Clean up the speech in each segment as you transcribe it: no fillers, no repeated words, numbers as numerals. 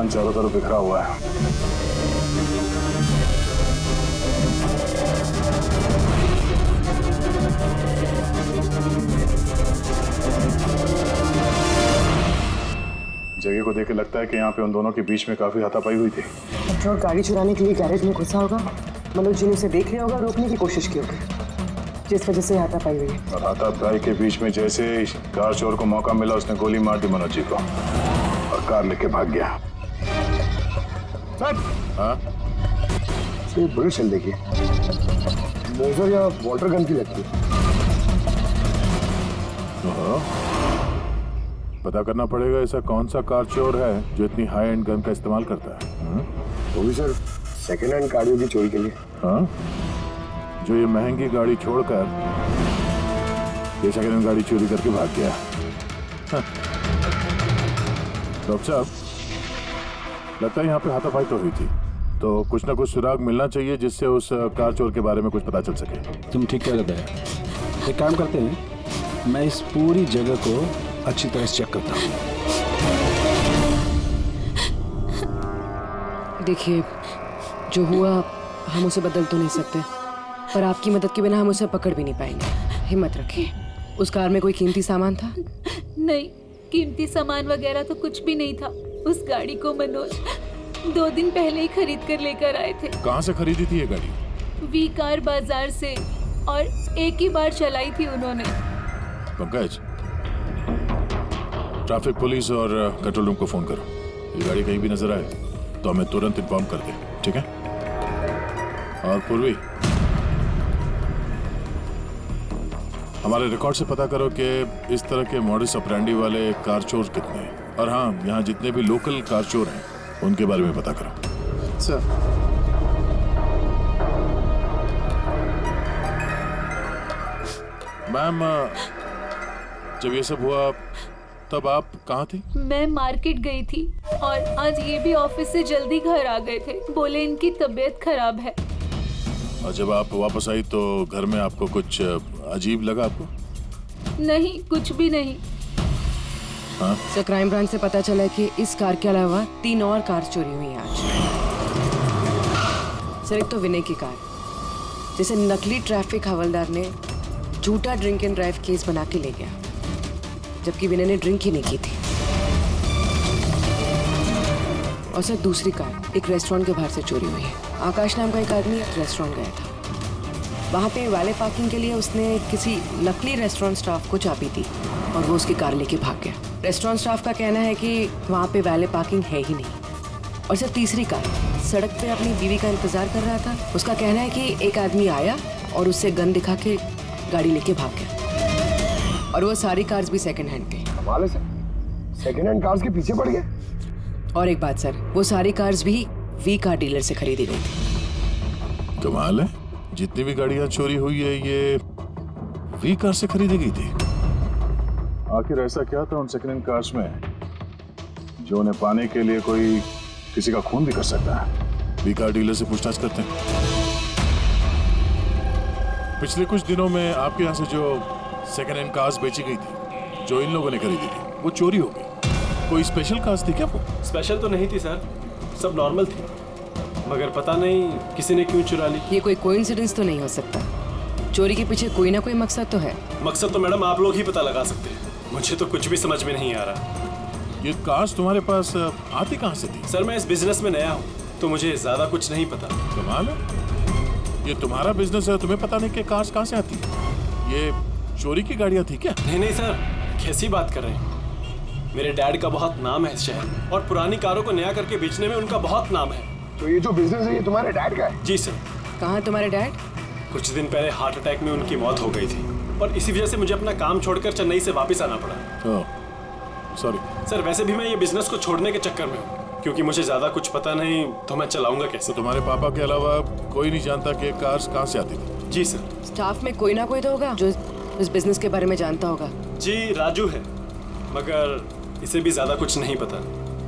सामान चारों तरफ बिखरा हुआ है। जगह को देख के लगता है कि यहाँ पे उन दोनों के बीच में काफी हाथापाई हुई थी। पेट्रोल गाड़ी चुराने के लिए गैरेज में घुसा होगा। मनोज जी ने उसे देख लिया होगा, रोकने की कोशिश की होगी, जिस वजह से हाथापाई हुई। और हाथापाई के बीच में जैसे कार चोर को मौका मिला, उसने गोली मार दी मनोज जी को और कार लेके भाग गया। सर, हाँ? ये बुलेट चल देखिए, मोजर या वाटर गन की लगती है। पता करना पड़ेगा ऐसा कौन सा कार चोर है जो इतनी हाई एंड गन का इस्तेमाल करता है। वो भी सर सेकेंड हैंड गाड़ियों की चोरी के लिए। हाँ? जो ये महंगी गाड़ी छोड़कर ये सेकेंड हैंड गाड़ी चोरी करके भाग गया। हाँ। डॉक्टर साहब, लगता है यहाँ पे हाथापाई तो हुई थी, तो कुछ ना कुछ सुराग मिलना चाहिए जिससे उस कार चोर के बारे में कुछ पता चल सके। तुम ठीक कह रहे हैं। एक काम करते हैं, मैं इस पूरी जगह को अच्छी तरह से चेक करता हूँ। देखिए, जो हुआ हम उसे बदल तो नहीं सकते, पर आपकी मदद के बिना हम उसे पकड़ भी नहीं पाएंगे। हिम्मत रखिए। उस कार में कोई कीमती सामान था? नहीं, कीमती सामान वगैरह तो कुछ भी नहीं था। उस गाड़ी को मनोज 2 दिन पहले ही खरीद कर लेकर आए थे। कहाँ से खरीदी थी ये गाड़ी? वी कार बाजार से, और एक ही बार चलाई थी उन्होंने। पंकज, ट्रैफिक पुलिस और कंट्रोल रूम को फोन करो। ये गाड़ी कहीं भी नजर आए तो हमें तुरंत इन्फॉर्म कर दे, ठीक है? और पूर्वी, हमारे रिकॉर्ड से पता करो कि इस तरह के मॉडस ऑपरेंडी वाले कार चोर कितने हैं। और हाँ, यहाँ जितने भी लोकल कार चोर हैं उनके बारे में पता करो। सर, मैम, जब ये सब हुआ तब आप कहाँ थी? मैं मार्केट गई थी और आज ये भी ऑफिस से जल्दी घर आ गए थे। बोले इनकी तबीयत खराब है। और जब आप वापस आई तो घर में आपको कुछ अजीब लगा आपको? नहीं, कुछ भी नहीं। हाँ? सर, क्राइम ब्रांच से पता चला कि इस कार के अलावा 3 और कार चोरी हुई हैं आज। सर, एक तो विनय की कार, जिसे नकली ट्रैफिक हवलदार ने झूठा ड्रिंक एंड ड्राइव केस बना के ले गया, जबकि विनय ने ड्रिंक ही नहीं की थी। और सर, दूसरी कार एक रेस्टोरेंट के बाहर से चोरी हुई है। आकाश नाम का एक आदमी रेस्टोरेंट गया था, वहाँ पे वैले पार्किंग के लिए उसने किसी नकली रेस्टोरेंट स्टाफ को चाबी दी और वो उसकी कार लेके भाग गया। रेस्टोरेंट स्टाफ का कहना है कि वहाँ पे वैले पार्किंग है ही नहीं। और सर, तीसरी कार सड़क पे अपनी बीवी का इंतजार कर रहा था। उसका कहना है कि एक आदमी आया और उससे गन दिखा के गाड़ी लेके भाग गया। और वो सारी कार्स भी सेकंड हैंड थे। कमाल है सर, सेकंड हैंड कार्स के पीछे पड़ गए। और एक बात सर, वो सारी कार्स भी वी कार डीलर से खरीदी गई थी। कमाल है, जितनी भी गाड़ियां चोरी हुई है ये वी कार से खरीदी गई थी। आखिर ऐसा क्या था उन सेकंड हैंड कार्स में जो उन्हें पाने के लिए कोई किसी का खून भी कर सकता है? वी कार डीलर से पूछताछ करते हैं। पिछले कुछ दिनों में आपके यहाँ से जो सेकंड हैंड कार्स बेची गई थी, जो इन लोगों ने खरीदी थी, वो चोरी हो गई। कोई स्पेशल कार्स थी क्या वो? स्पेशल तो नहीं थी सर, सब नॉर्मल थी, मगर पता नहीं किसी ने क्यों चुरा ली। ये कोई कोइंसिडेंस तो नहीं हो सकता। चोरी के पीछे कोई ना कोई मकसद तो है। मकसद तो मैडम आप लोग ही पता लगा सकते हैं, मुझे तो कुछ भी समझ में नहीं आ रहा। ये कार्स तुम्हारे पास आती कहाँ से थी? सर, मैं इस बिजनेस में नया हूँ तो मुझे ज्यादा कुछ नहीं पता। कमाल है, ये तुम्हारा बिजनेस है, तुम्हें पता नहीं कि कार्स कहाँ से आती है? ये चोरी की गाड़ियाँ थी क्या? नहीं नहीं सर, कैसी बात कर रहे हैं? मेरे डैड का बहुत नाम है इस शहर, और पुरानी कारों को नया करके बेचने में उनका बहुत नाम है। तो ये जो बिजनेस है ये तुम्हारे डैड का है? जी सर। कहाँ है तुम्हारे डैड? कुछ दिन पहले हार्ट अटैक में उनकी मौत हो गई थी, और इसी वजह से मुझे अपना काम छोड़कर चेन्नई से वापस आना पड़ा। सॉरी सर, वैसे भी मैं ये बिजनेस को छोड़ने के चक्कर में हूँ, क्योंकि मुझे ज्यादा कुछ पता नहीं, तो मैं चलाऊंगा कैसे? तो तुम्हारे पापा के अलावा कोई नहीं जानता कि कार्स कहाँ से आती थी? जी सर। स्टाफ में कोई ना कोई तो होगा जो इस बिजनेस के बारे में जानता होगा। जी, राजू है, मगर इसे भी ज्यादा कुछ नहीं पता।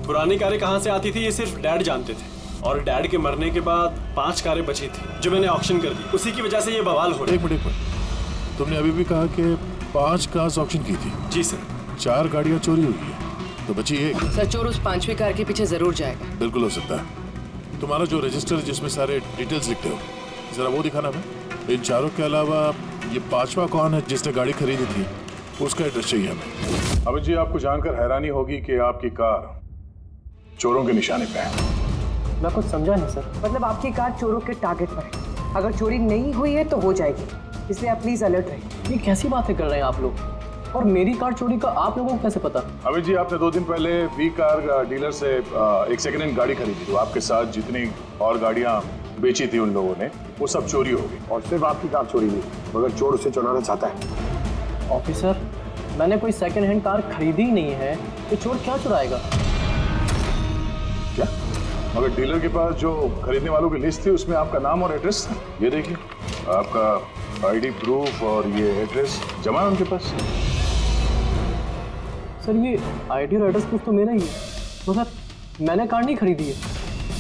पुरानी कारें कहाँ से आती थी ये सिर्फ डैड जानते थे, और डैड के मरने के बाद 5 कारें बची थी जो मैंने ऑक्शन कर दी, उसी की वजह से ये बवाल हो रहा है। एक मिनट, तुमने अभी भी कहा कि 5 कार्स ऑक्शन की थी? जी सर। 4 गाड़ियाँ चोरी हुई है, तो बची एक। सर चोर उस 5वीं कार के पीछे जरूर जाएगा। बिल्कुल हो सकता है। तुम्हारा जो रजिस्टर है जिसमें सारे डिटेल्स लिखते हो, जरा वो दिखाना हमें। इन चारों के अलावा ये 5वां कौन है जिसने गाड़ी खरीदी थी, उसका एड्रेस चाहिए हमें। अमित जी, आपको जानकर हैरानी होगी कि आपकी कार चोरों के निशाने पे है। मैं कुछ समझा नहीं सर। मतलब आपकी कार चोरों के टारगेट पर है। अगर चोरी नहीं हुई है तो हो जाएगी, इसलिए आप प्लीज अलर्ट रहिए। ये कैसी बातें कर रहे हैं आप लोग? और मेरी कार चोरी का आप लोगों को कैसे पता? अमित जी, आपने 2 दिन पहले वी कार डीलर से एक सेकेंड हैंड गाड़ी खरीदी थी। आपके साथ जितनी और गाड़ियां बेची थी उन लोगों ने, वो सब चोरी हो गई। और सिर्फ आपकी कार चोरी हुई, मगर चोर उसे चुराना चाहता है। ऑफिसर, मैंने कोई सेकंड हैंड कार खरीदी ही नहीं है, तो चोर क्या चुराएगा? क्या? मगर डीलर के पास जो खरीदने वालों की लिस्ट थी उसमें आपका नाम और एड्रेस था। ये देखिए, आपका आईडी प्रूफ और ये एड्रेस जमा है उनके पास। सर ये आईडी और एड्रेस प्रूफ तो मेरा ही है, मगर मैंने कार नहीं खरीदी है।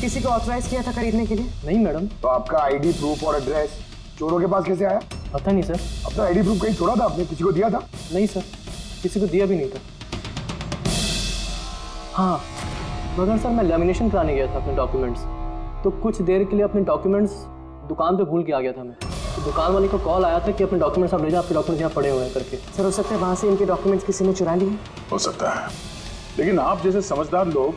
किसी को ऑथराइज किया था खरीदने के लिए? नहीं मैडम। तो आपका आईडी प्रूफ और एड्रेस चोरों के पास कैसे आया? पता नहीं सर। अपना आईडी प्रूफ कहीं छोड़ा था आपने? किसी को दिया था? नहीं सर, किसी को दिया भी नहीं था। हाँ, मगर सर मैं लेमिनेशन कराने गया था अपने डॉक्यूमेंट्स, तो कुछ देर के लिए अपने डॉक्यूमेंट्स दुकान पे भूल के आ गया था मैं। तो दुकान वाले को कॉल आया था कि अपने डॉक्यूमेंट्स आप ले जाओ, आपके डॉक्यूमेंट्स यहाँ पड़े हुए हैं करके। सर हो सकता है वहां से इनके डॉक्यूमेंट्स किसी ने चुरा लिए। हो सकता है, लेकिन आप जैसे समझदार लोग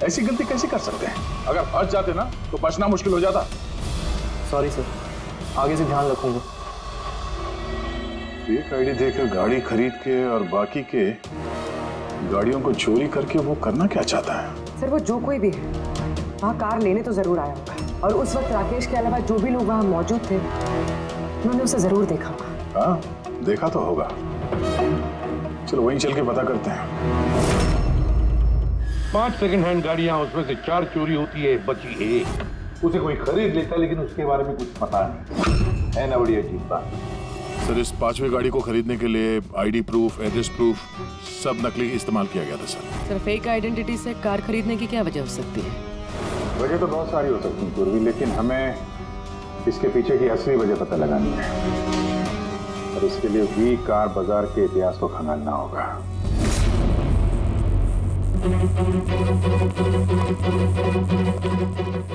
ऐसी गलती कैसे कर सकते हैं? अगर फंस जाते ना तो बचना मुश्किल हो जाता। सॉरी सर, आगे से ध्यान रखूंगा। फेक आईडी देकर गाड़ी खरीद के और बाकी के गाड़ियों को चोरी करके वो करना क्या चाहता है? सर वो जो कोई भी है वहाँ कार लेने तो जरूर आया होगा, और उस वक्त राकेश के अलावा जो भी लोग वहाँ मौजूद थे उन्होंने उसे जरूर देखा होगा। हाँ, देखा तो होगा। चलो वहीं चल के पता करते हैं। 5 सेकंड हैंड गाड़ियां, उसमें से 4 चोरी होती है, बची एक। उसे कोई खरीद लेता है, लेकिन उसके बारे में कुछ पता नहीं है ना। बड़ी अजीब बात। सर इस 5वीं गाड़ी को खरीदने के लिए आईडी प्रूफ, एड्रेस प्रूफ सब नकली इस्तेमाल किया गया था सर। सर फेक आइडेंटिटी से कार खरीदने की क्या वजह हो सकती है? वजह तो बहुत सारी हो सकती है पूर्वी, लेकिन हमें इसके पीछे की असली वजह पता लगानी है, और इसके लिए वी कार बाजार के इतिहास को खंगालना होगा।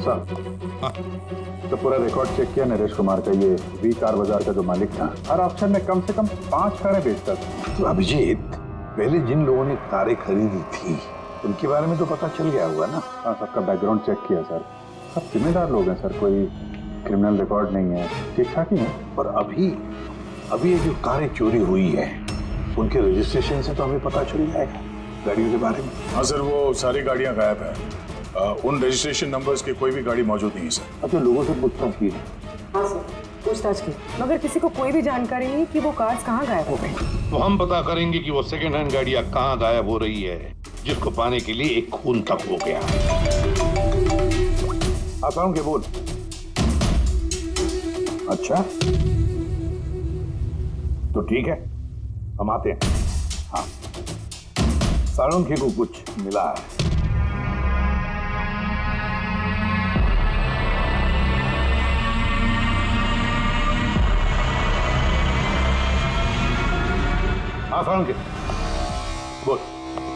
सर, तो पूरा रिकॉर्ड चेक किया नरेश कुमार का। ये वी कार बाजार का जो मालिक था, हर ऑप्शन में कम से कम 5 कारें बेचता था। तो अभिजीत, पहले जिन लोगों ने कारें खरीदी थी उनके बारे में तो पता चल गया होगा ना? हाँ, सबका बैकग्राउंड चेक किया सर। सब जिम्मेदार लोग हैं सर, कोई क्रिमिनल रिकॉर्ड नहीं है, ठीक ठाक ही है। पर अभी ये जो कारें चोरी हुई है उनके रजिस्ट्रेशन से तो हमें पता चल जाएगा गाड़ियों के बारे में। हाँ सर, वो सारी गाड़ियां गायब है। उन रजिस्ट्रेशन नंबर्स की कोई भी गाड़ी मौजूद नहीं है सर। अब तो लोगों से पूछताछ की है। हाँ सर, पूछताछ की, मगर किसी को कोई भी जानकारी नहीं कि वो कार्स कहाँ गायब हो गई। तो हम पता करेंगे कि वो सेकंड हैंड गाड़ियां कहाँ गायब हो रही है, जिसको पाने के लिए एक खून तक हो गया। आप आऊं के बोल। अच्छा, तो ठीक है, हम आते हैं। हाँ, साळुंखे को कुछ मिला है। हाँ साळुंखे, बोल।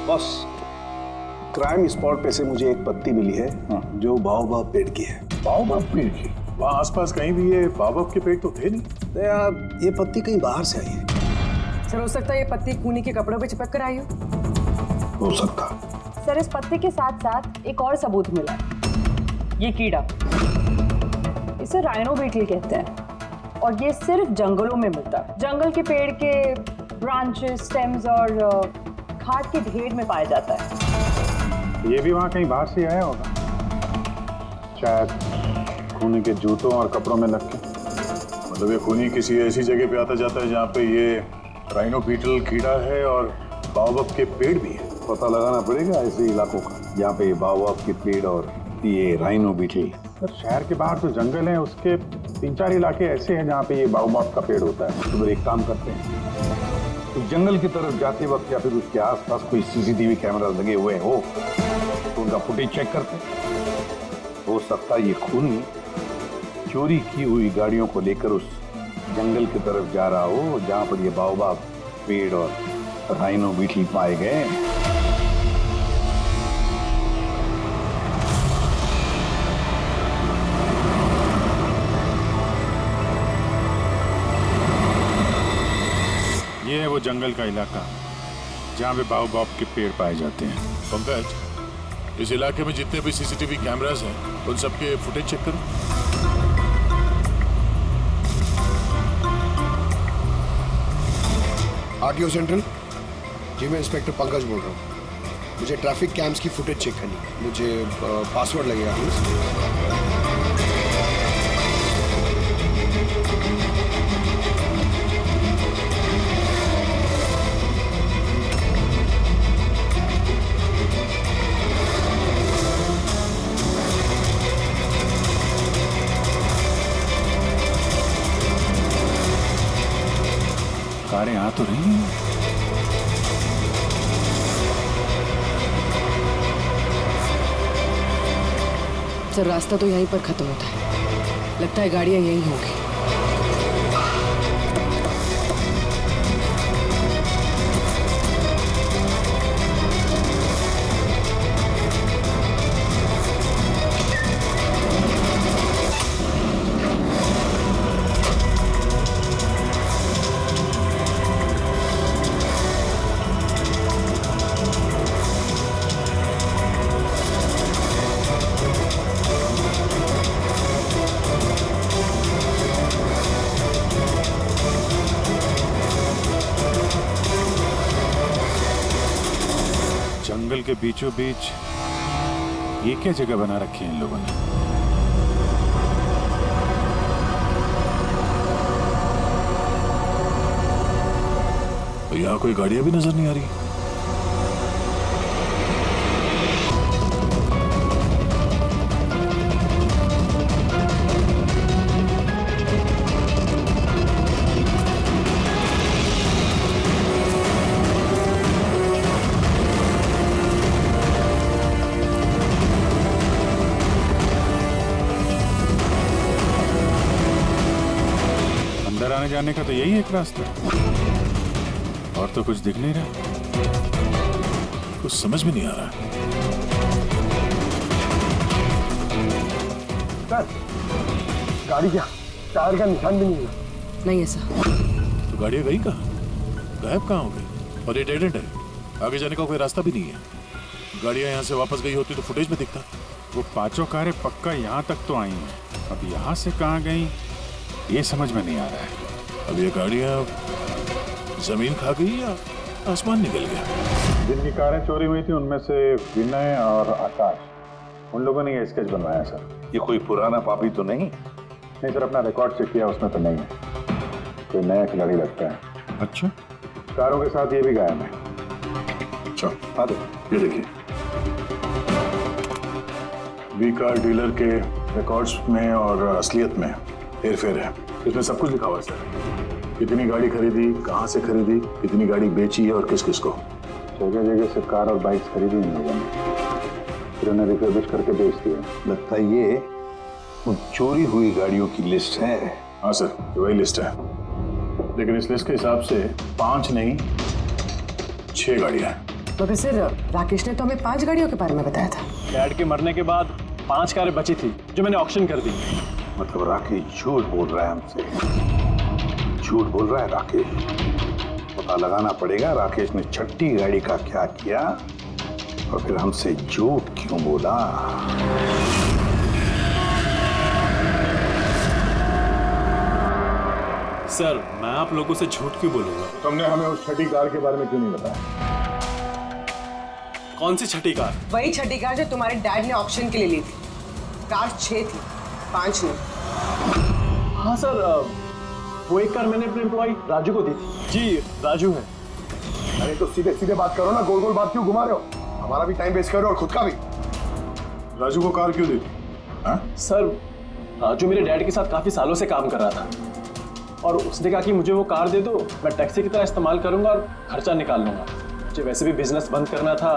बॉस, क्राइम स्पॉट पे से मुझे एक पत्ती मिली है जो बाओबाब पेड़ की है। बाओबाब पेड़ की? वहाँ आसपास कहीं भी ये बाओबाब के पेड़ तो थे नहीं। तो यार ये पत्ती कहीं बाहर से आई है। सर हो सकता है ये पत्ती खूनी के कपड़ों पे चिपक कर आई हो सकता। सर इस पत्ते के साथ साथ एक और सबूत मिला है। ये कीड़ा, इसे राइनो बीटल कहते हैं, और ये सिर्फ जंगलों में मिलता है। जंगल के पेड़ के ब्रांचेस, स्टेम्स और खाद के ढेर में पाया जाता है। ये भी वहाँ कहीं बाहर से आया होगा, शायद खूनी के जूतों और कपड़ों में लग के। मतलब ये खूनी किसी ऐसी जगह पे आता जाता है जहाँ पे ये राइनो बीटल कीड़ा है और बाओबाब के पेड़ भी है। पता लगाना पड़ेगा ऐसे इलाकों का जहाँ पे बाओबाब के पेड़ और ये राइनो बीटल। सर शहर के बाहर जो जंगल है उसके 3-4 इलाके ऐसे हैं जहाँ पे ये बाओबाब का पेड़ होता है। तो फिर एक काम करते हैं, उस जंगल की तरफ जाते वक्त या फिर उसके आसपास कोई सीसीटीवी कैमरा लगे हुए हो तो उनका फुटेज चेक करते हैं। हो सकता है ये खूनी चोरी की हुई गाड़ियों को लेकर उस जंगल की तरफ जा रहा हो जहाँ पर ये बाओबाब पेड़ और राइनो बीटल पाए गए। वो जंगल का इलाका जहाँ पे बाओबाब के पेड़ पाए जाते हैं। पंकज, इस इलाके में जितने भी सीसीटीवी कैमरास हैं उन सबके फुटेज चेक करो। आरटीओ सेंट्रल जी, मैं इंस्पेक्टर पंकज बोल रहा हूँ। मुझे ट्रैफिक कैम्स की फुटेज चेक करनी है। मुझे पासवर्ड लगेगा प्लीज। कारें आ तो रही हैं। सर, रास्ता तो यहीं पर खत्म होता है। लगता है गाड़ियां यहीं होंगी। जंगल के बीचों बीच ये क्या जगह बना रखी है इन लोगों ने? तो यहाँ कोई गाड़ियां भी नजर नहीं आ रही। अंदर आने जाने का तो यही एक रास्ता है, और तो कुछ दिख नहीं रहा। कुछ समझ में नहीं आ रहा। सर, गाड़ी क्या टायर का निशान भी नहीं है। नहीं है सर। तो गाड़ियां गई कहाँ? गायब कहाँ हो गई? और ये डेड एंड है, आगे जाने का कोई रास्ता भी नहीं है। गाड़ियां यहाँ से वापस गई होती तो फुटेज में दिखता। वो पांचों कारें पक्का यहाँ तक तो आई हैं, अब यहाँ से कहाँ गई ये समझ में नहीं आ रहा है। अब ये गाड़ियां जमीन खा गई या आसमान निकल गया? जिनकी कारें चोरी हुई थी उनमें से विनय और आकाश, उन लोगों ने ये स्केच बनवाया सर। ये कोई पुराना पापी तो नहीं? नहीं सर, अपना रिकॉर्ड चेक किया, उसमें तो नहीं है। कोई नया खिलाड़ी लगता है। अच्छा, कारों के साथ ये भी गायब है। अच्छा, हाँ दो। ये देखिए, वी कार डीलर के रिकॉर्ड्स में और असलियत में हेरफेर है। इसमें सब कुछ लिखा हुआ है सर। कितनी गाड़ी खरीदी, कहाँ से खरीदी, कितनी गाड़ी बेची है और किस किस को। जगह जगह से कार और बाइक्स खरीदी इन लोगों ने, फिर उन्हें रिफर्बिश करके बेच दिया। लगता है ये उन चोरी हुई गाड़ियों की लिस्ट है। हाँ सर, ये वही लिस्ट है, लेकिन इस लिस्ट के हिसाब से 5 नहीं 6 गाड़ियां हैं। मगर सर, राकेश ने तो हमें 5 गाड़ियों के बारे में बताया था। डैड के मरने के बाद 5 कारें बची थी जो मैंने ऑक्शन कर दी। मतलब राकेश झूठ बोल रहा है हमसे, झूठ बोल रहा है राकेश। पता लगाना पड़ेगा राकेश ने छठी गाड़ी का क्या किया और फिर हमसे झूठ क्यों बोला। सर, मैं आप लोगों से झूठ क्यों बोलूंगा? तुमने हमें उस छठी कार के बारे में क्यों नहीं बताया? कौन सी छठी कार? वही छठी कार जो तुम्हारे डैड ने ऑक्शन के लिए ली थी। कार 6 थी, 5 नहीं। हाँ सर, वो एक कार मैंने अपने एम्प्लॉय राजू को दी थी। जी, राजू है। अरे तो सीधे सीधे बात करो ना, गोल गोल बात क्यों घुमा रहे हो? हमारा भी टाइम वेस्ट कर रहे हो और खुद का भी। राजू को कार क्यों दी थी? हाँ? सर, राजू मेरे डैड के साथ काफी सालों से काम कर रहा था और उसने कहा कि मुझे वो कार दे दो, मैं टैक्सी की तरह इस्तेमाल करूंगा और खर्चा निकाल लूंगा। मुझे वैसे भी बिजनेस बंद करना था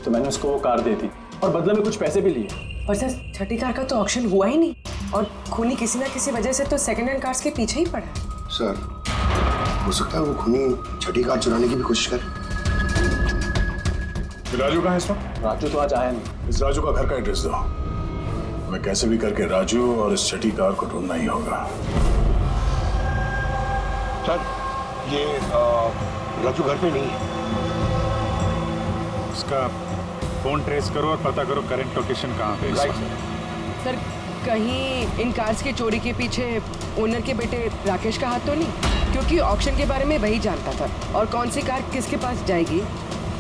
तो मैंने उसको वो कार दे दी और बदले में कुछ पैसे भी लिए। पर सर, छठी कार का तो ऑक्शन हुआ ही नहीं और खूनी किसी ना किसी वजह से तो सेकंड हैंड कार्स के पीछे ही पड़ा। सर, हो सकता है वो खूनी छठी कार चुराने की भी कोशिश करे। राजू कहाँ है इस वक्त? राजू तो आज आया नहीं। इस राजू का घर का एड्रेस दो, हमें कैसे भी करके राजू और इस छठी कार को ढूंढना ही होगा। सर, ये राजू घर पे नहीं है। उसका फोन ट्रेस करो और पता करो करंट लोकेशन कहाँ पे है इस वक्त। सर कहीं इन कार्स की चोरी के पीछे ओनर के बेटे राकेश का हाथ तो नहीं? क्योंकि ऑक्शन के बारे में वही जानता था और कौन सी कार किसके पास जाएगी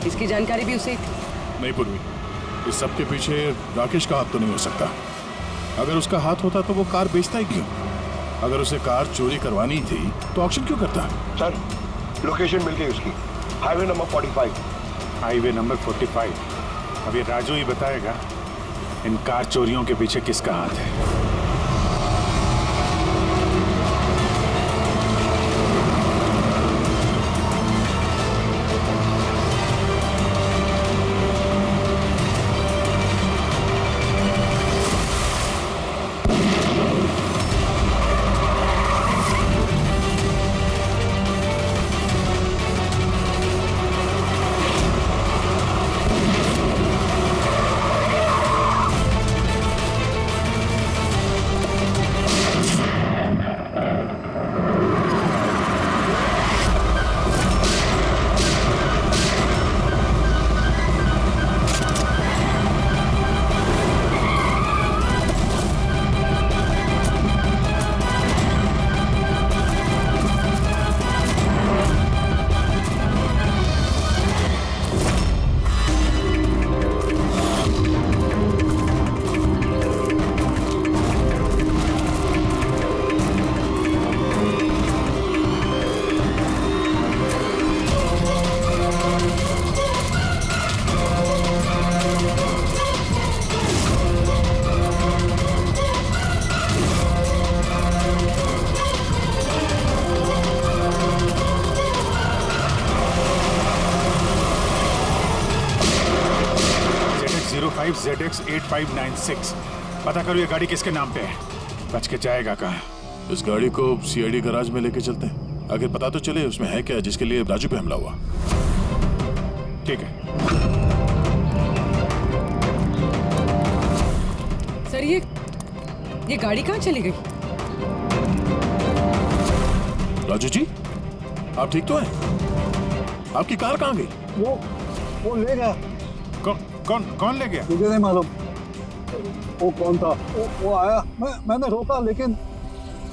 इसकी जानकारी भी उसे। नहीं पूर्वी, इस सब के पीछे राकेश का हाथ तो नहीं हो सकता। अगर उसका हाथ होता तो वो कार बेचता ही क्यों? अगर उसे कार चोरी करवानी थी तो ऑक्शन क्यों करता? सर लोकेशन मिल गई उसकी, हाईवे नंबर 45। Highway number 45। अब ये राजू ही बताएगा इन कार चोरियों के पीछे किसका हाथ है। ZX8596। पता करो ये गाड़ी किसके नाम पे है। बच के जाएगा कहाँ? इस गाड़ी को CID गैराज में लेके चलते हैं। आखिर पता तो चले उसमें है क्या जिसके लिए राजू पे हमला हुआ। ठीक है। सर ये गाड़ी कहाँ चली गई? राजू जी आप ठीक तो हैं? आपकी कार कहाँ गई? वो ले गया। कौन ले गया? मुझे नहीं मालूम वो कौन था। वो आया, मैंने रोका लेकिन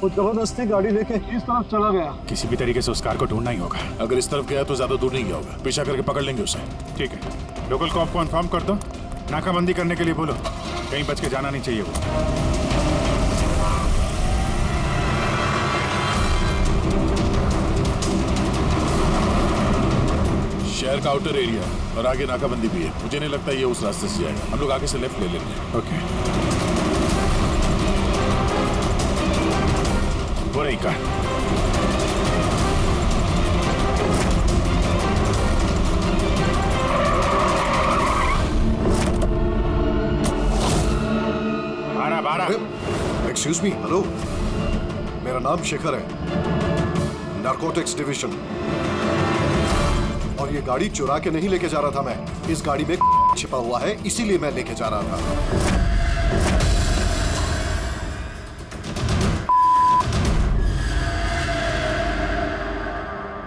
वो जबरदस्ती गाड़ी लेके इस तरफ चला गया। किसी भी तरीके से उस कार को ढूंढना ही होगा। अगर इस तरफ गया तो ज्यादा दूर नहीं गया होगा, पीछा करके पकड़ लेंगे उसे। ठीक है, लोकल कॉप को इन्फॉर्म कर दो, नाकाबंदी करने के लिए बोलो। कहीं बच के जाना नहीं चाहिए वो। शहर का आउटर एरिया और आगे नाकाबंदी भी है। मुझे नहीं लगता ये उस रास्ते से जाएगा। हम लोग आगे से लेफ्ट ले लेंगे। ओके। वो रही कार। एक्सक्यूज मी, हेलो, मेरा नाम शेखर है, नारकोटिक्स डिवीजन। और ये गाड़ी चुरा के नहीं लेके जा रहा था मैं, इस गाड़ी में छिपा हुआ है इसीलिए मैं लेके जा रहा था।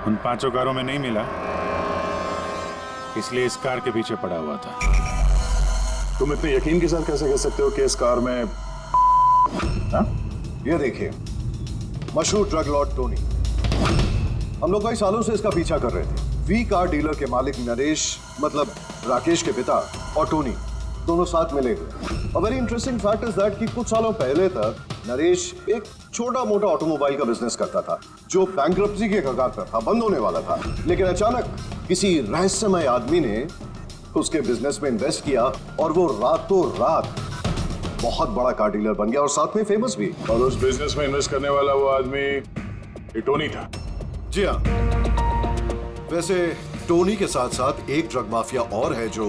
उन 5 कारों में नहीं मिला, इसलिए इस कार के पीछे पड़ा हुआ था। तुम इतने यकीन के साथ कैसे कह सकते हो कि इस कार में? ये देखिए, मशहूर ड्रग लॉर्ड टोनी, हम लोग कई सालों से इसका पीछा कर रहे थे। वी कार डीलर के मालिक नरेश, मतलब राकेश के पिता, और टोनी दोनों साथ मिले हुए। और very interesting fact is that कि कुछ सालों पहले तक नरेश एक छोटा मोटा ऑटोमोबाइल का बिजनेस करता था जो बैंक्रप्सी के कगार पर था, बंद होने वाला था। लेकिन अचानक किसी रहस्यमय आदमी ने उसके बिजनेस में इन्वेस्ट किया और वो रातों रात बहुत बड़ा कार डीलर बन गया और साथ में फेमस भी। और उस बिजनेस में इन्वेस्ट करने वाला वो आदमी टोनी था। जी हाँ। वैसे टोनी के साथ साथ एक ड्रग माफिया और है जो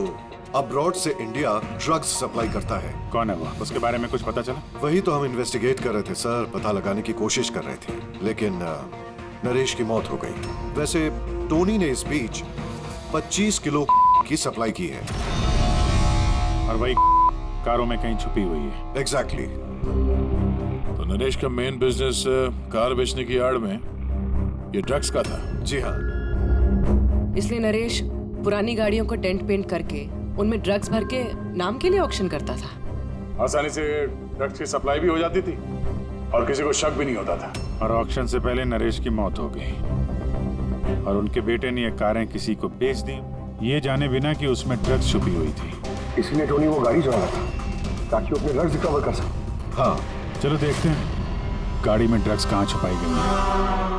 अब्रॉड से इंडिया ड्रग्स सप्लाई करता है। कौन है वो? उसके बारे में कुछ पता चला? वही तो हम इन्वेस्टिगेट कर रहे थे सर, पता लगाने की कोशिश कर रहे थे, लेकिन नरेश की मौत हो गई। वैसे टोनी ने इस बीच 25 किलो की सप्लाई की है और वही कारों में कहीं छुपी हुई है। एग्जैक्टली। तो नरेश का मेन बिजनेस कार बेचने की आड़ में ये ड्रग्स का था। जी हाँ। इसलिए नरेश पुरानी गाड़ियों को डेंट पेंट करके उनमें ड्रग्स भर के नाम के लिए ऑक्शन करता था। आसानी से ड्रग्स की सप्लाई भी हो जाती थी और किसी को शक भी नहीं होता था। और ऑक्शन से पहले नरेश की मौत हो गई और उनके बेटे ने ये कारें किसी को बेच दी, ये जाने बिना कि उसमें ड्रग्स छुपी हुई थी। इसलिए टोनी वो गाड़ी चला रहा था ताकि वो अपने ड्रग्स रिकवर कर सके। हाँ, चलो देखते हैं गाड़ी में ड्रग्स कहाँ छुपाई गई है।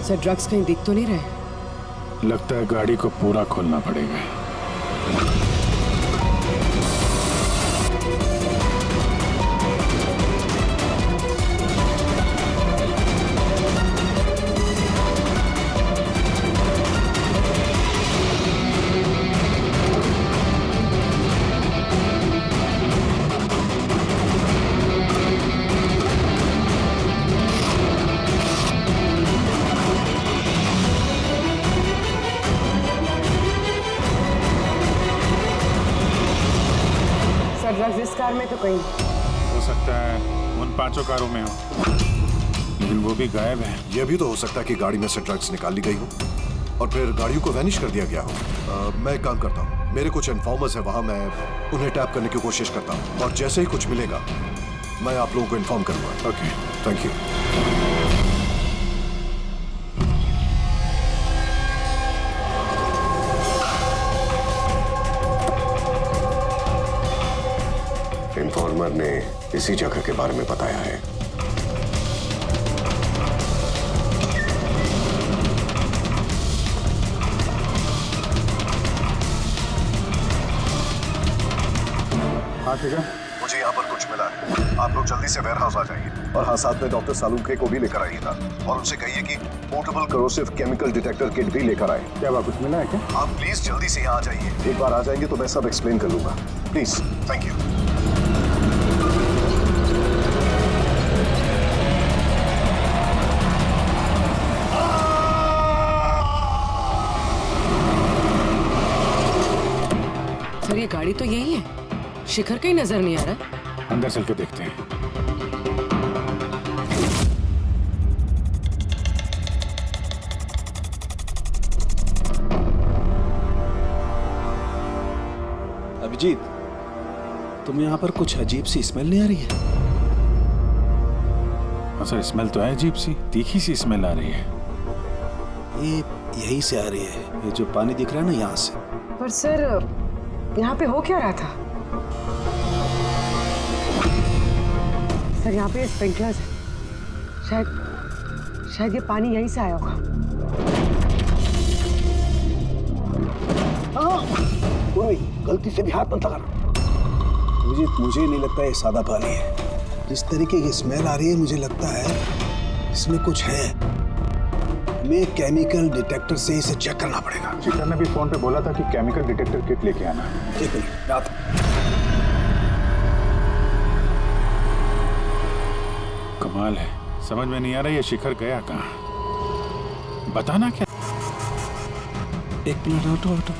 सर ड्रग्स कहीं दिख तो नहीं रहे? लगता है गाड़ी को पूरा खोलना पड़ेगा। ड्रग्स इस कार में तो कहीं हो सकता है उन 5 कारों में हो, लेकिन वो भी गायब है। यह भी तो हो सकता है कि गाड़ी में से ड्रग्स निकाल ली गई हो और फिर गाड़ियों को वैनिश कर दिया गया हो। मैं एक काम करता हूँ, मेरे कुछ इन्फॉर्मर्स हैं वहाँ, मैं उन्हें टैप करने की कोशिश करता हूँ और जैसे ही कुछ मिलेगा मैं आप लोगों को इन्फॉर्म करूँगा। Okay, thank you. इन्फॉर्मर ने इसी जगह के बारे में बताया है। हाँ ठीक है, मुझे यहाँ पर कुछ मिला है, आप लोग जल्दी से वेयर हाउस आ जाइए और हाँ साथ में डॉक्टर सालुंखे को भी लेकर आइएगा और उनसे कहिए कि portable corrosive chemical detector kit भी लेकर आए। क्या बात, कुछ मिला है क्या? आप प्लीज जल्दी से यहाँ आ जाइए, एक बार आ जाएंगे तो मैं सब एक्सप्लेन कर लूंगा। Please, thank you. सर ये गाड़ी तो यही है, शिखर कहीं नजर नहीं आ रहा। अंदर चल के देखते हैं। अभिजीत, तुम्हें यहाँ पर कुछ अजीब सी स्मेल नहीं आ रही है? हाँ सर, स्मेल तो है अजीब सी, तीखी सी स्मेल आ रही है। ये यहीं से आ रही है, ये जो पानी दिख रहा है ना यहाँ से। पर सर यहाँ पे हो क्या रहा था? सर यहाँ पे स्प्रिंकलर्स है, शायद ये पानी यहीं से आया होगा। कोई गलती से भी हाथ मत लगाना। मुझे नहीं लगता ये सादा पानी है। जिस तरीके की स्मेल आ रही है मुझे लगता है इसमें कुछ है। हमें केमिकल डिटेक्टर से इसे चेक करना पड़ेगा। शिखर ने भी फोन पे बोला था कि केमिकल डिटेक्टर किट लेके आना। एक मिनट, रात कमाल है, समझ में नहीं आ रहा ये शिखर गया कहाँ। बताना क्या? एक मिनट, हटो।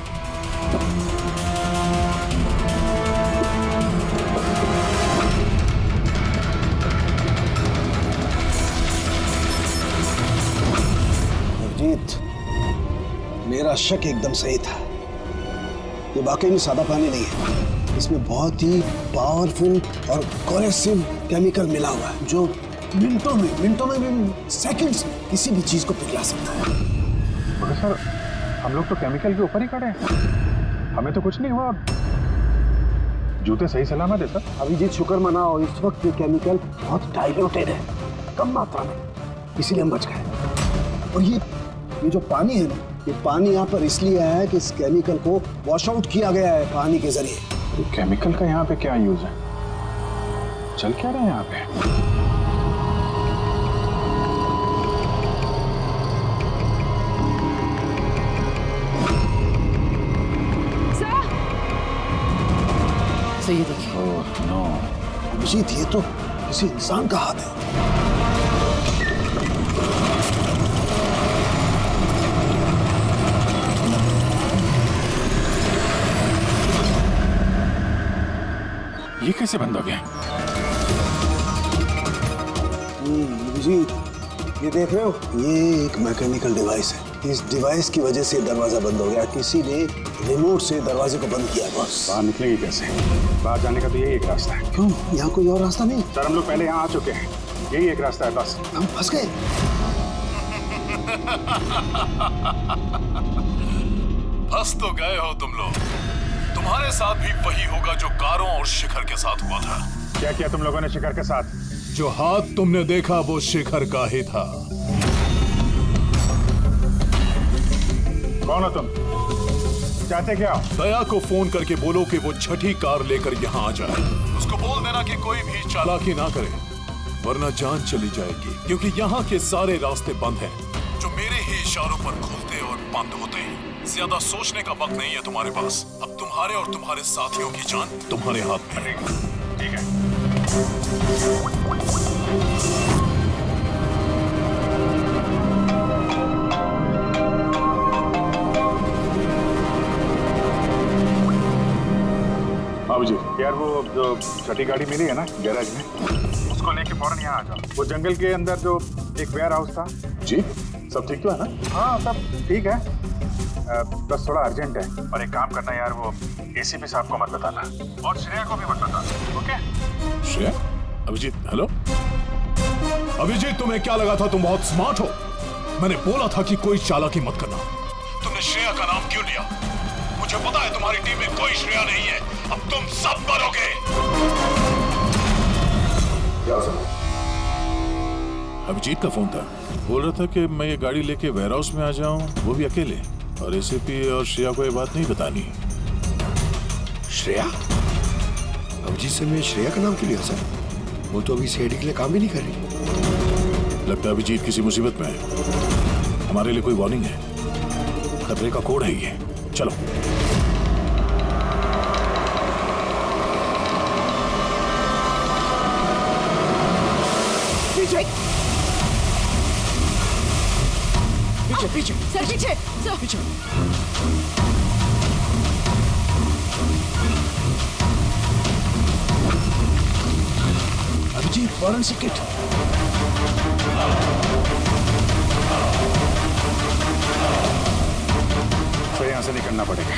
अभिजीत, मेरा शक एकदम सही था। ये वाकई में सादा पानी नहीं है, इसमें बहुत ही पावरफुल और कोरेसिव केमिकल मिला हुआ है जो मिनटों में भी सेकंड्स में किसी भी चीज को पिघला सकता है। मगर सर, हम लोग तो केमिकल के ऊपर ही खड़े हैं, हमें तो कुछ नहीं हुआ। जूते सही सलामत है सर। अभिजीत, शुक्र मनाओ, इस वक्त ये केमिकल बहुत डाइल्यूटेड है, कम मात्रा में, इसीलिए हम बच गए। और ये जो पानी है ना, ये पानी यहाँ पर इसलिए आया है कि इस केमिकल को वॉश आउट किया गया है पानी के जरिए। तो केमिकल का यहाँ पे क्या यूज है? चल क्या रहा है यहाँ पे? सही है, देखिए। Oh no. अभिजीत, ये तो किसी इंसान का हाथ है। ये कैसे बंद हो गया? अभिजीत, ये देख रहे हो, ये एक मैकेनिकल डिवाइस है। इस डिवाइस की वजह से दरवाजा बंद हो गया। किसी ने रिमोट से दरवाजे को बंद किया बॉस। बाहर निकलेंगे कैसे? बाहर जाने का तो यही एक रास्ता है। क्यों, यहाँ कोई और रास्ता नहीं? सर हम लोग पहले यहाँ आ चुके हैं, यही एक रास्ता है बस। हम फंस गए। फंस तो गए हो तुम लोग। तुम्हारे साथ भी वही होगा जो कारों और शिखर के साथ हुआ था। क्या किया तुम लोगों ने शिखर के साथ? जो हाथ तुमने देखा वो शिखर का ही था। कौन हो तुम? चाहते क्या? दया को फोन करके बोलो कि वो छठी कार लेकर यहाँ आ जाए। उसको बोल देना कि कोई भी चालाकी ना करे, वरना जान चली जाएगी। क्योंकि यहाँ के सारे रास्ते बंद हैं, जो मेरे ही इशारों पर खुलते और बंद होते हैं। ज्यादा सोचने का वक्त नहीं है तुम्हारे पास। अब तुम्हारे और तुम्हारे साथियों की जान तुम्हारे हाथ में है। ठीक है। जी यार वो जो छठी गाड़ी मिली है ना गैराज में, उसको लेके फौरन यहाँ आ जाओ। वो जंगल के अंदर जो एक वेयर हाउस था। जी सब ठीक तो है ना? हाँ सब ठीक है, बस थोड़ा अर्जेंट है। और एक काम करना यार, वो एसीपी साहब को मत बताना और श्रेया को भी मत बताना, ओके? श्रेया? अभिजीत हेलो। अभिजीत तुम्हें क्या लगा था तुम बहुत स्मार्ट हो? मैंने बोला था कि कोई चालाकी मत करना। तुमने श्रेया का नाम क्यों लिया? मुझे पता है तुम्हारी टीम में कोई श्रेया नहीं है। अब तुम सब मरोगे। अभिजीत का फोन था, बोल रहा था कि मैं ये गाड़ी लेके वेयर हाउस में आ जाऊं, वो भी अकेले। और एसीपी और श्रेया को ये बात नहीं बतानी। श्रेया? अभिजीत से मैं श्रेया का नाम क्यों लिया सर? वो तो अभी सीआईडी के लिए काम भी नहीं कर रही। लगता है अभिजीत किसी मुसीबत में है। हमारे लिए कोई वार्निंग है, खतरे का कोड है ये। चलो पीछे पीछे सर, पीछे सर, पीछे। अभिजीत फौरन से किट। तो यहाँ से निकलना पड़ेगा।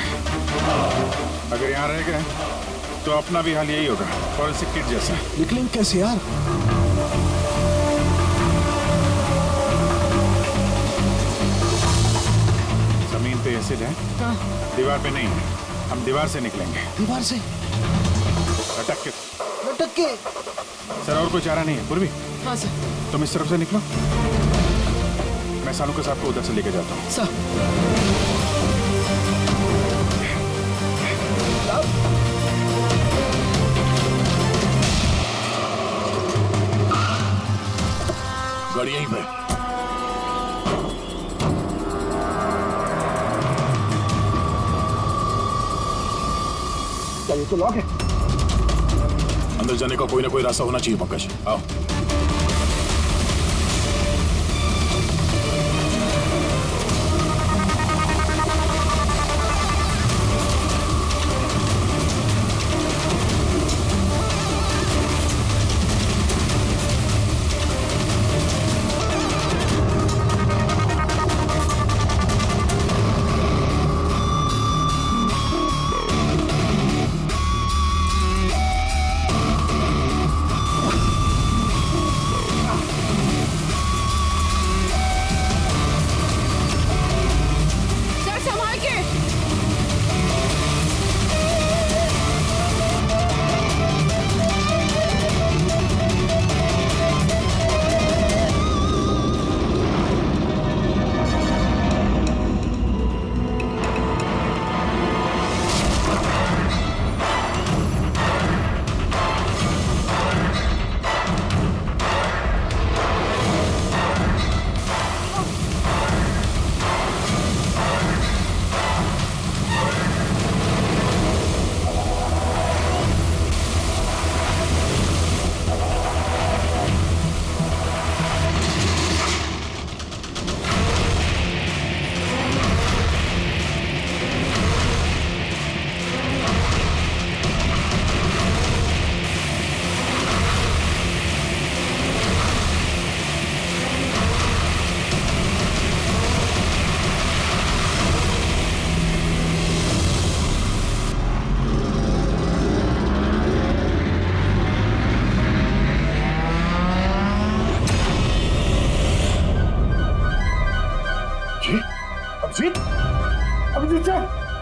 अगर यहाँ रह गए तो अपना भी हाल यही होगा, फॉरेंसिक किट जैसा। निकलेंगे कैसे यार? जमीन पे एसिड है, दीवार पे नहीं है। हम दीवार से निकलेंगे। दीवार से? लटक के। लटक के? सर और कोई चारा नहीं है। पूर्वी हाँ सर। तुम इस तरफ से निकलो, मैं सालू के साथ को उधर से लेके जाता हूँ। सर गाड़ी यहीं पे। क्या ये तो लॉक है? अंदर जाने का कोई ना कोई रास्ता होना चाहिए पंकज। आओ।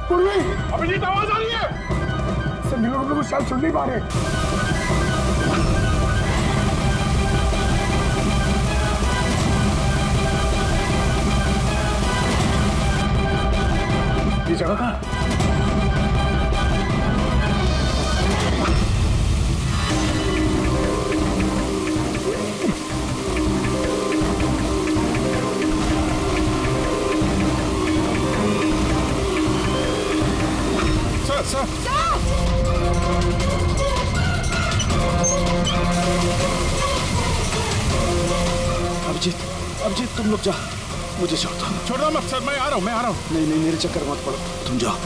अभिजीत आवाज आ रही है। सर मिलों को शायद सुन नहीं पा रहे। ये जगह कहाँ है? अभिजीत तुम लोग जा, मुझे छोड़ दो। छोड़ दो मत सर, मैं आ रहा हूँ। नहीं नहीं, मेरे चक्कर मत पड़ो, तुम जाओ।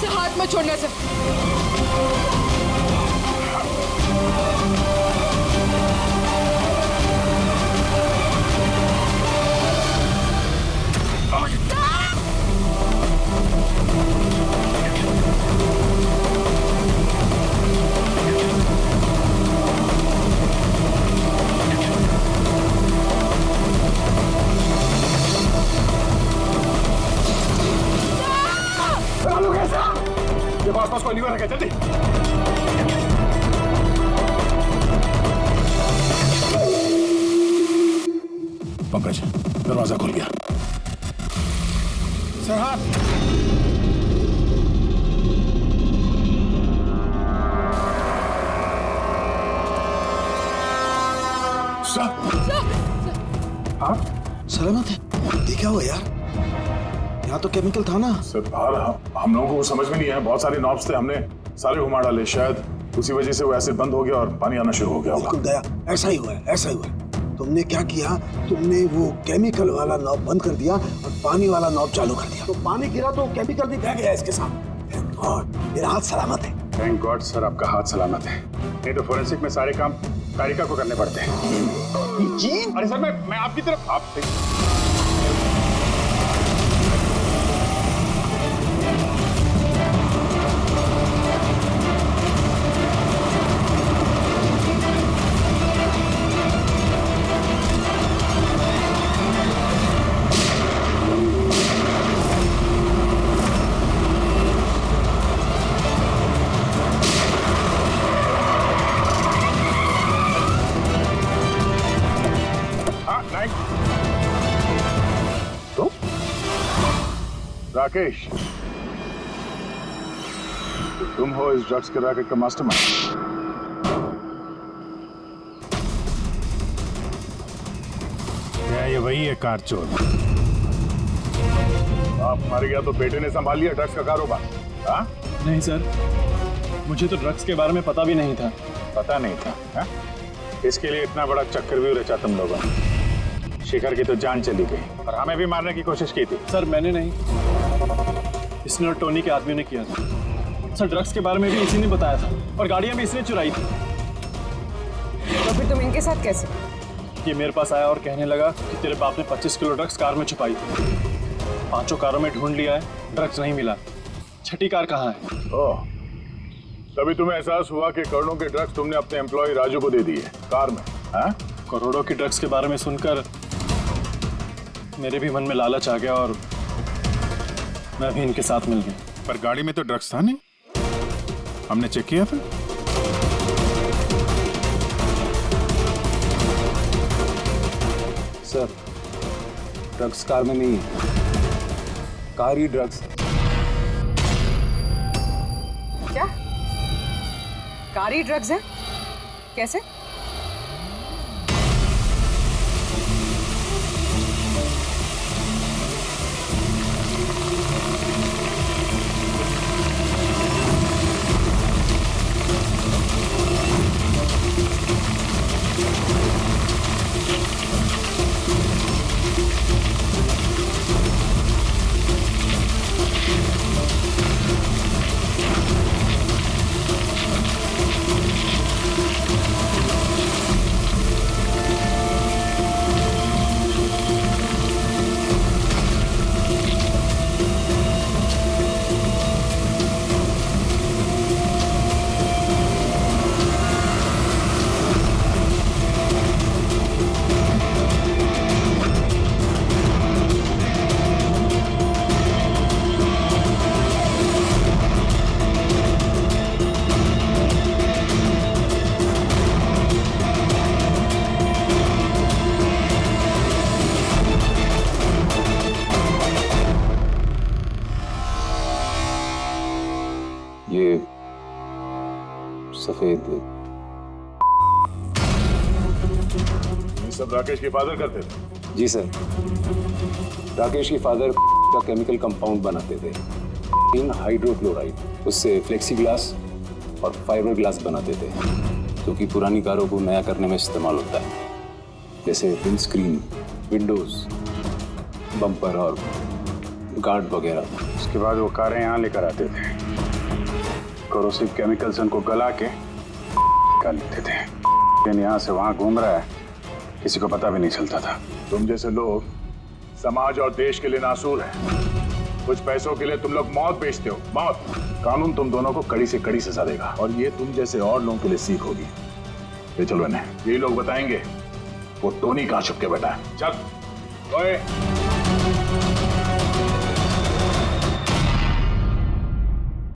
सर हाथ मत छोड़ना सर। आसपास कोई लीवर है क्या? जल्दी। पंकज दरवाजा खुल गया। सर हाँ। हाँ सलामत है? ये क्या हुआ यार? यहाँ तो केमिकल था ना। सर बाहर हम लोगों को समझ में नहीं आया, बहुत सारे नॉब्स थे, हमने सारे घुमा डाले, शायद उसी वजह से वो एसिड बंद हो गया और पानी आना शुरू हो गया। बिल्कुल दया, ऐसा ही हुआ है, ऐसा ही हुआ है। तुमने क्या किया? तुमने वो केमिकल वाला नॉब बंद कर दिया और पानी वाला नॉब चालू कर दिया, तो पानी गिरा तो केमिकल भी बह गया इसके साथ। थैंक गॉड मेरा हाथ सलामत है। थैंक गॉड सर आपका हाथ सलामत है, नहीं तो फोरेंसिक में सारे काम कारिका को करने पड़ते हैं। जी अरे सर मैं आपकी तरफ राकेश, तो तुम हो इस ड्रग्स के रैकेट का मास्टरमाइंड। क्या ये वही है कार चोर? आप मर गया तो बेटे ने संभाल लिया ड्रग्स का कारोबार? हाँ? नहीं सर, मुझे तो ड्रग्स के बारे में पता भी नहीं था। पता नहीं था हा? इसके लिए इतना बड़ा चक्रव्यूह रचा तुम लोगों ने। शिखर की तो जान चली गई और हमें भी मारने की कोशिश की थी। सर मैंने नहीं, इसने और टोनी के आदमी ने किया था। सर ड्रग्स के बारे में भी इसी ने बताया था और गाड़ियां भी इसने चुराई थी। तो फिर तुम इनके साथ कैसे? ये मेरे पास आया और कहने लगा कि तेरे बाप ने 25 किलो ड्रग्स कार में छुपाई थी। 5 कारों में ढूंढ लिया है, ड्रग्स नहीं मिला। 6ठी कार कहाँ है? ओह, तभी तुम्हें एहसास हुआ कि करोड़ों के ड्रग्स तुमने अपने एम्प्लॉय राजू को दे दिए कार में। हाँ? करोड़ों के ड्रग्स के बारे में सुनकर मेरे भी मन में लालच आ गया और मैं भी इनके साथ मिल गया। पर गाड़ी में तो ड्रग्स था नहीं, हमने चेक किया था। सर ड्रग्स कार में नहीं है, कार ही ड्रग्स। क्या कार ही ड्रग्स है? कैसे? सब राकेश के फादर करते थे? जी सर, राकेश के फादर का केमिकल कंपाउंड बनाते थे, हाइड्रोक्लोराइड। उससे फ्लेक्सी ग्लास और फाइबर ग्लास बनाते थे, जो कि पुरानी कारों को नया करने में इस्तेमाल होता है, जैसे विंड स्क्रीन, विंडोज, बम्पर और गार्ड वगैरह। उसके बाद वो कारें यहाँ लेकर आते थे, कोरोसिव केमिकल्स उनको गला के निकाल लेते थे। लेकिन यहाँ से वहाँ घूम रहा है, किसी को पता भी नहीं चलता था। तुम जैसे लोग समाज और देश के लिए नासूर हैं। कुछ पैसों के लिए तुम लोग मौत बेचते हो, मौत। कानून तुम दोनों को कड़ी से कड़ी सजा देगा, और ये तुम जैसे और लोगों के लिए सीख होगी। ये चलो इन्हें, यही लोग बताएंगे वो टोनी कहाँ छुप के बैठा है। चल ओए।